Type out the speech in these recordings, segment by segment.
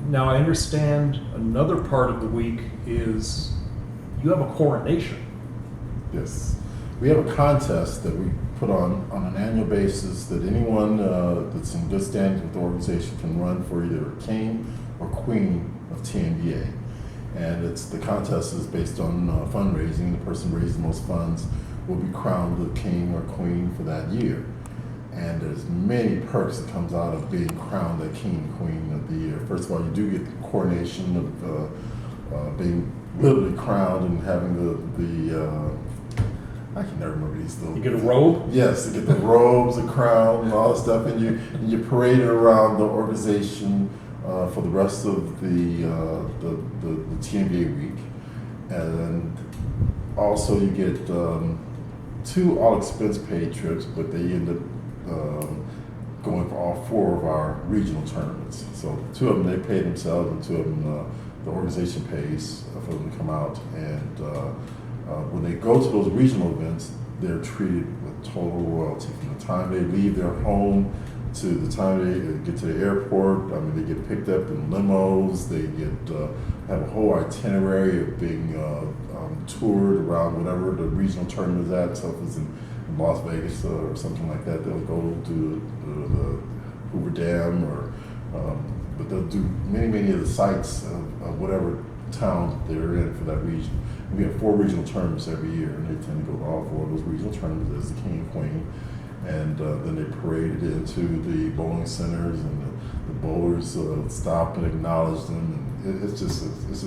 Now, I understand another part of the week is you have a coronation. Yes. We have a contest that we put on an annual basis that anyone that's in good standing with the organization can run for either a king or queen of TNBA. And the contest is based on fundraising. The person raising the most funds will be crowned the king or queen for that year. And there's many perks that comes out of being crowned the king and queen of the year. First of all, you do get the coronation of being literally crowned and having the I can never remember these little. You get a robe? Yes, you get the robes, the crown, and all that stuff, and you parade it around the organization for the rest of the TNBA week, and also you get 2 all-expense paid trips, but they end up going for all 4 of our regional tournaments. So 2 of them they pay themselves, and 2 of them the organization pays for them to come out. And when they go to those regional events, they're treated with total royalty from the time they leave their home to the time they get to the airport. I mean, they get picked up in limos. They get have a whole itinerary of being toured around whatever the regional tournament is at. So if it's in Las Vegas or something like that, they'll go to the Hoover Dam, or but they'll do many of the sites of whatever town they're in for that region. We have 4 regional tournaments every year, and they tend to go to all 4 of those regional tournaments as the king and queen. And then they parade it into the bowling centers, and the bowlers stop and acknowledge them. And it's just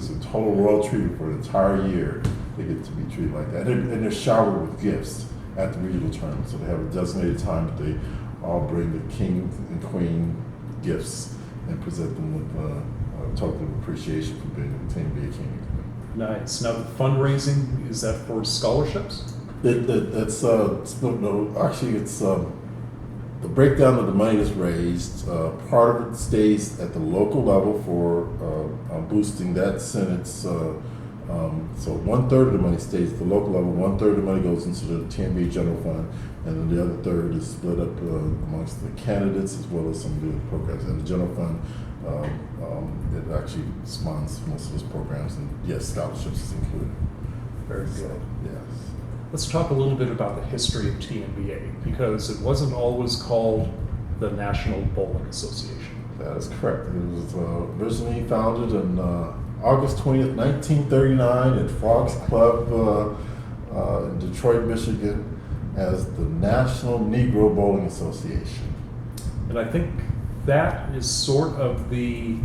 a total royal treatment for the entire year. They get to be treated like that, and they're showered with gifts at the regional tournament. So they have a designated time that they all bring the king and queen gifts and present them with a token of appreciation for being a TNBA king. Nice. Now, the fundraising, is that for scholarships? That's no, actually it's the breakdown of the money that's raised. Part of it stays at the local level for boosting that Senate's. So 1/3 of the money stays at the local level. 1/3 of the money goes into the TNBA general fund, and then the other 1/3 is split up amongst the candidates as well as some of the programs. And the general fund, it actually sponsors most of those programs, and yes, scholarships is included. Very good. So, yes. Let's talk a little bit about the history of TNBA, because it wasn't always called the National Bowling Association. That is correct. It was originally founded on August 20th, 1939 at Frogs Club in Detroit, Michigan as the National Negro Bowling Association. And I think that is sort of the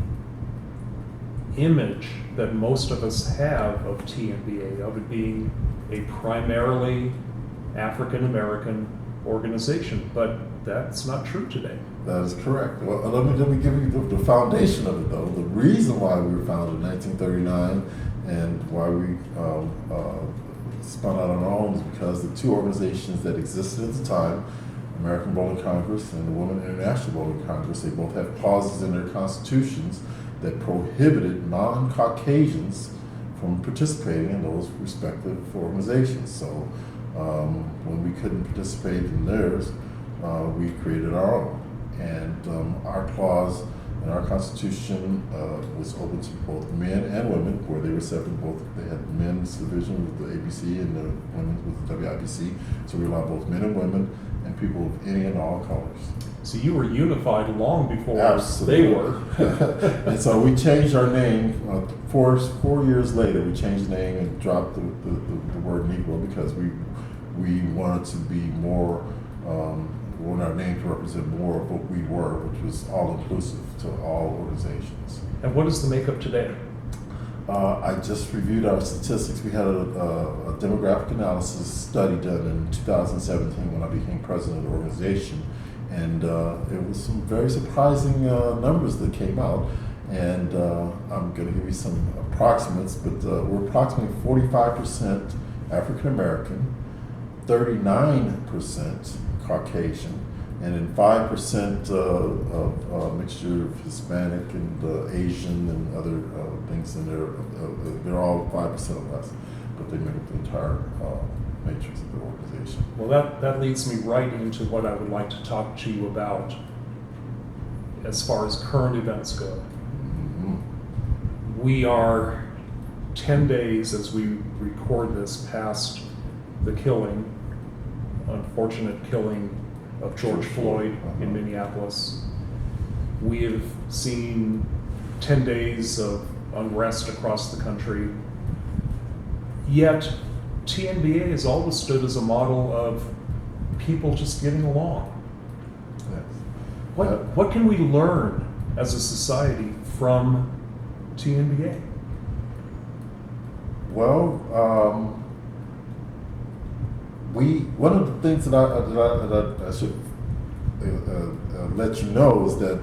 image that most of us have of TNBA, of it being a primarily African American organization, but that's not true today. That is correct. Well, let me give you the foundation of it, though. The reason why we were founded in 1939 and why we spun out on our own is because the 2 organizations that existed at the time, American Bowling Congress and the Women International Bowling Congress, they both have clauses in their constitutions that prohibited non-Caucasians from participating in those respective organizations. So when we couldn't participate in theirs, we created our own. And our clause in our Constitution was open to both men and women, where they were separate. Both they had men's division with the ABC and the women's with the WIBC. So we allowed both men and women and people of any and all colors. So you were unified long before Absolutely. they were. And so we changed our name 4 years later. We changed the name and dropped the word Negro because we wanted to be more. We wanted our name to represent more of what we were, which was all inclusive to all organizations. And what is the makeup today? I just reviewed our statistics. We had a demographic analysis study done in 2017 when I became president of the organization. And it was some very surprising numbers that came out. And I'm going to give you some approximates, but we're approximately 45% African American, 39% Caucasian, and then 5% of a mixture of Hispanic and Asian and other things in there. They're all 5% or less, but they make up the entire matrix of the organization. Well, that leads me right into what I would like to talk to you about as far as current events go. Mm-hmm. We are 10 days as we record this past the killing, unfortunate killing of George Floyd in Minneapolis. We have seen 10 days of unrest across the country. Yet, TNBA has always stood as a model of people just getting along. Yes. What can we learn as a society from TNBA? Well, one of the things that I should let you know is that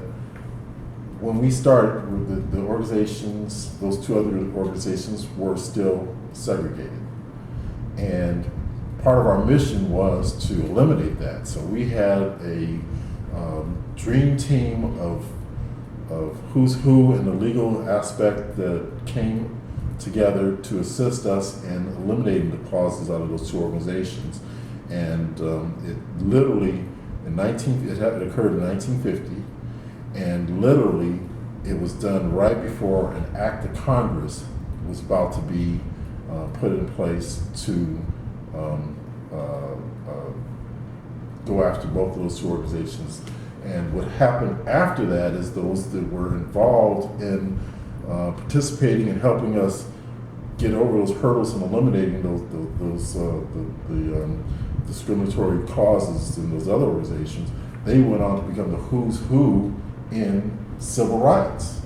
when we started, the organizations, those two other organizations were still segregated. And part of our mission was to eliminate that. So we had a dream team of who's who in the legal aspect that came together to assist us in eliminating the clauses out of those two organizations. And it literally, it occurred in 1950, and literally it was done right before an act of Congress was about to be put in place to go after both of those two organizations. And what happened after that is those that were involved in participating and helping us get over those hurdles and eliminating those discriminatory clauses in those other organizations, they went on to become the who's who in civil rights.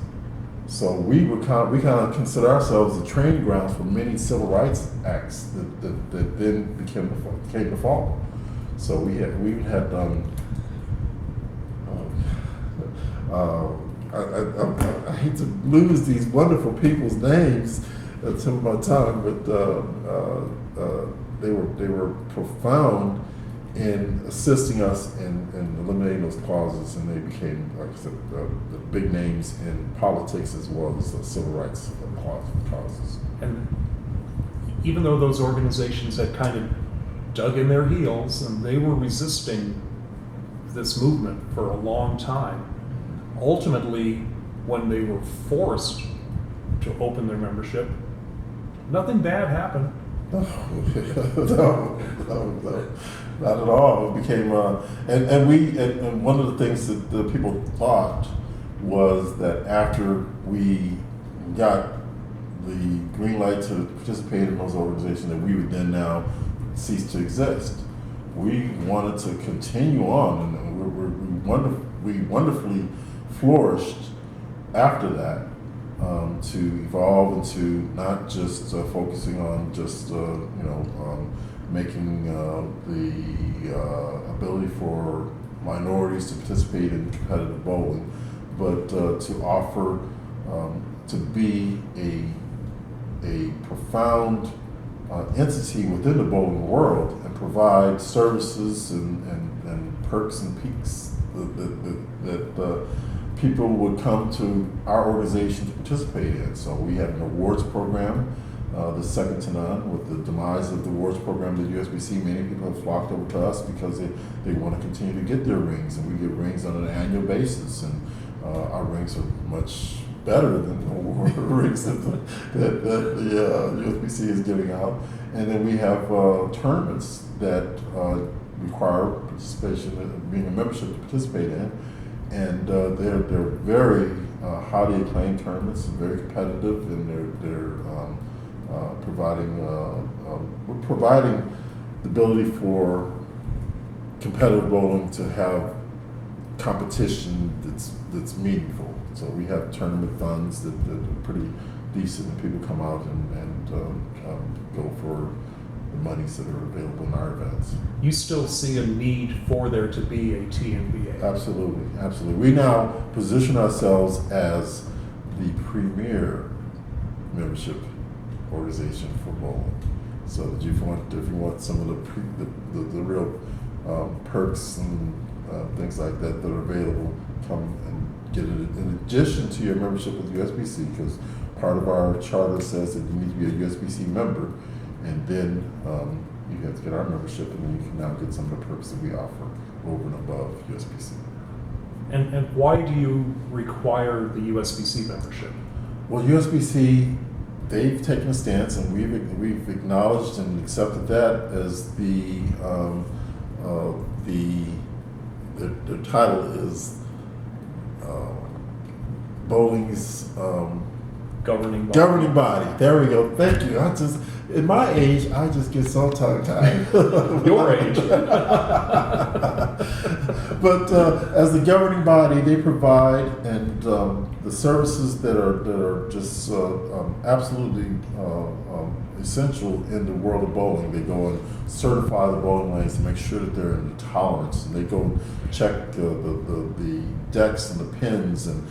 So we kind of consider ourselves the training grounds for many civil rights acts that then came to fall. So we had I hate to lose these wonderful people's names at the tip of my tongue, but they were profound in assisting us in eliminating those clauses, and they became, like I said, the big names in politics as well as the civil rights clauses. And even though those organizations had kind of dug in their heels and they were resisting this movement for a long time, ultimately, when they were forced to open their membership, nothing bad happened. No, not at all. It became, and one of the things that the people thought was that after we got the green light to participate in those organizations, that we would then now cease to exist. We wanted to continue on, and we wonderfully flourished after that, to evolve into not just focusing on just making the ability for minorities to participate in competitive bowling, but to offer to be a profound entity within the bowling world and provide services and perks and peaks that people would come to our organization to participate in. So we had an awards program, the second to none. With the demise of the awards program at USBC, many people have flocked over to us because they want to continue to get their rings, and we get rings on an annual basis, and our rings are much better than the award rings that the USBC is giving out. And then we have tournaments that require participation, being a membership to participate in. And they're very highly acclaimed tournaments, and very competitive, and they're providing the ability for competitive bowling to have competition that's meaningful. So we have tournament funds that are pretty decent, and people come out and go for the monies that are available in our events. You still see a need for there to be a TNBA? Absolutely, absolutely. We now position ourselves as the premier membership organization for bowling. So that if you want some of the real perks and things like that that are available, come and get it in addition to your membership with USBC, because part of our charter says that you need to be a USBC member, and then you have to get our membership, and then you can now get some of the perks that we offer over and above USBC. And why do you require the USBC membership? Well, USBC, they've taken a stance, and we've acknowledged and accepted that as their title is bowling's governing body. There we go. Thank you. At my age, I just get so tongue-tied. Your age. But as the governing body, they provide and the services that are just absolutely essential in the world of bowling. They go and certify the bowling lanes to make sure that they're in the tolerance, and they go check the decks and the pins, and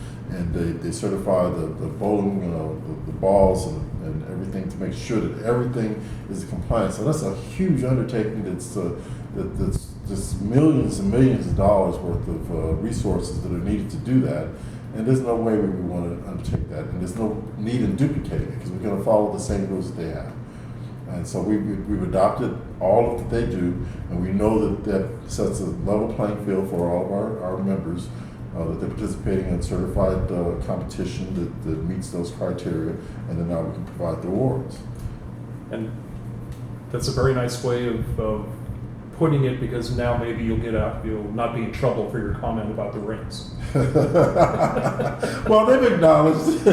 they certify the bowling, the balls and everything to make sure that everything is in compliance. So that's a huge undertaking that's just millions and millions of dollars worth of resources that are needed to do that. And there's no way we would want to undertake that. And there's no need in duplicating it because we're going to follow the same rules that they have. And so we've adopted all of what they do, and we know that sets a level playing field for all of our members, that they're participating in a certified competition that meets those criteria, and then now we can provide the awards. And that's a very nice way of putting it, because now maybe you'll not be in trouble for your comment about the rings. Well, they've acknowledged.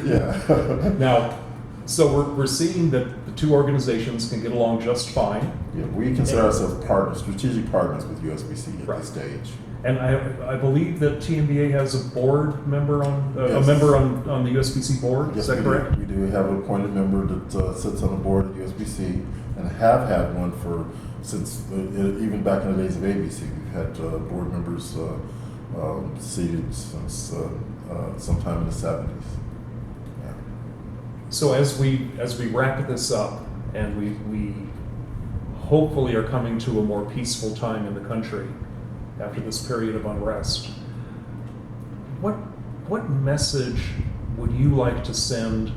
Yeah. Now, so we're seeing that the two organizations can get along just fine. Yeah, we consider ourselves partners, strategic partners with USBC at this stage. And I believe that TNBA has a board member on Yes. a member on the USBC board. Yes, Is that correct? We do have an appointed member that sits on the board at USBC, and have had one since even back in the days of ABC. We've had board members seated since sometime in the 70s. Yeah. So as we wrap this up, and we hopefully are coming to a more peaceful time in the country after this period of unrest, what message would you like to send,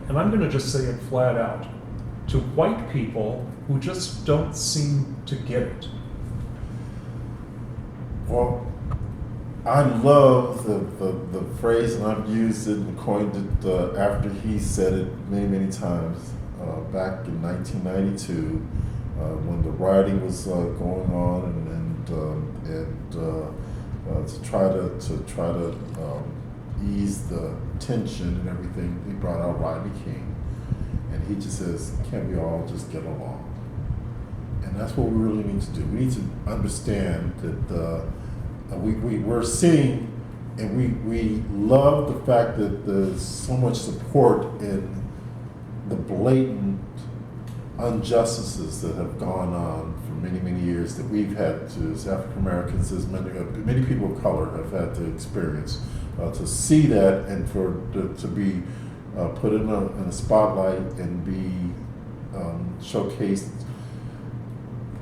and I'm going to just say it flat out, to white people who just don't seem to get it? Well, I love the phrase, and I've used it and coined it after he said it many times back in 1992 when the rioting was going on, and to try to ease the tension and everything. He brought out Rodney King, and he just says, "Can't we all just get along?" And that's what we really need to do. We need to understand that we're seeing, and we love the fact that there's so much support in the blatant injustices that have gone on for many years that we've had to, as African Americans, as many people of color have had to experience. To see that, and to be put in a spotlight and be showcased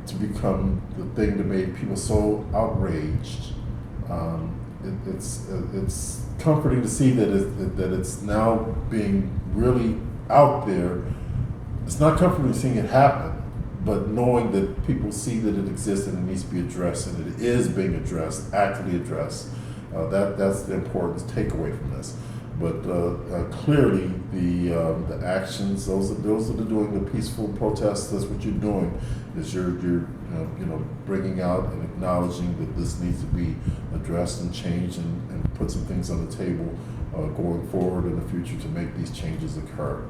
to become the thing that made people so outraged. It's comforting to see that it's now being really out there. It's not comforting seeing it happen, but knowing that people see that it exists and it needs to be addressed, and it is being addressed, actively addressed. That's the important takeaway from this. But clearly, the actions, those that are doing the peaceful protests, that's what you're doing. Is you're bringing out and acknowledging that this needs to be addressed and changed, and put some things on the table going forward in the future to make these changes occur.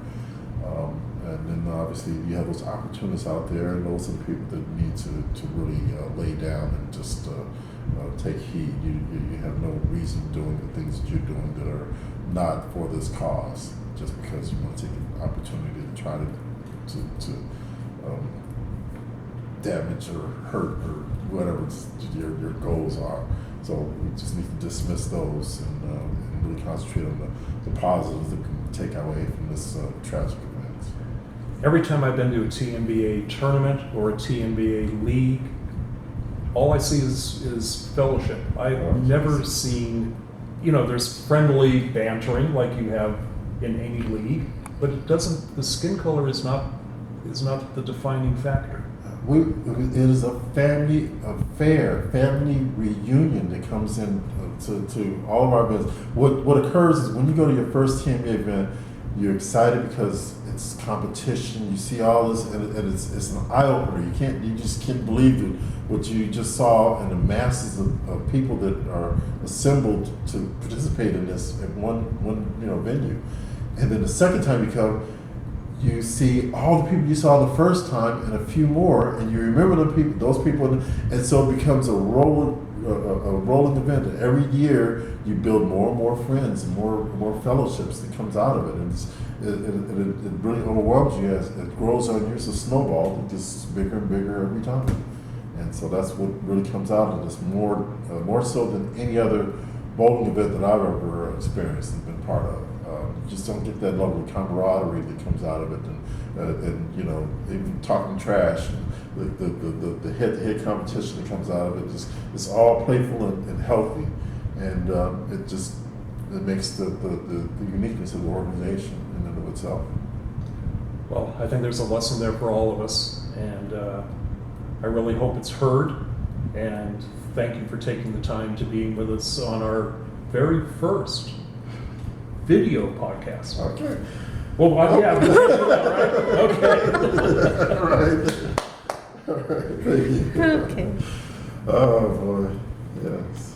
And then obviously you have those opportunists out there, and those are the people that need to really lay down and just take heed. You have no reason doing the things that you're doing that are not for this cause, just because you want to take an opportunity to try to damage or hurt or whatever your goals are. So we just need to dismiss those and really concentrate on the positives that we can take away from this tragic event. Every time I've been to a TNBA tournament or a TNBA league, all I see is fellowship. I've never seen, there's friendly bantering like you have in any league, but the skin color is not the defining factor. It is a family affair, family reunion that comes in to all of our events. What occurs is when you go to your first TNBA event, you're excited because it's competition. You see all this, and it's an eye opener. You just can't believe it, what you just saw, and the masses of people that are assembled to participate in this at one venue. And then the second time you come, you see all the people you saw the first time and a few more, and you remember those people, and so it becomes a rolling event. And every year you build more and more friends and more fellowships that comes out of it, and it really overwhelms you as it grows on you. It's a snowball that gets bigger and bigger every time, and so that's what really comes out of this, more so than any other bowling event that I've ever experienced and been part of. You just don't get that level of camaraderie that comes out of it, and even talking trash, and the head-to-head competition that comes out of it. It's all playful and healthy, and it makes the uniqueness of the organization in and of itself. Well, I think there's a lesson there for all of us, and I really hope it's heard. And thank you for taking the time to being with us on our very first video podcast. Okay. Well, yeah, right? Okay. All right. Thank you. Okay. Oh boy, yes.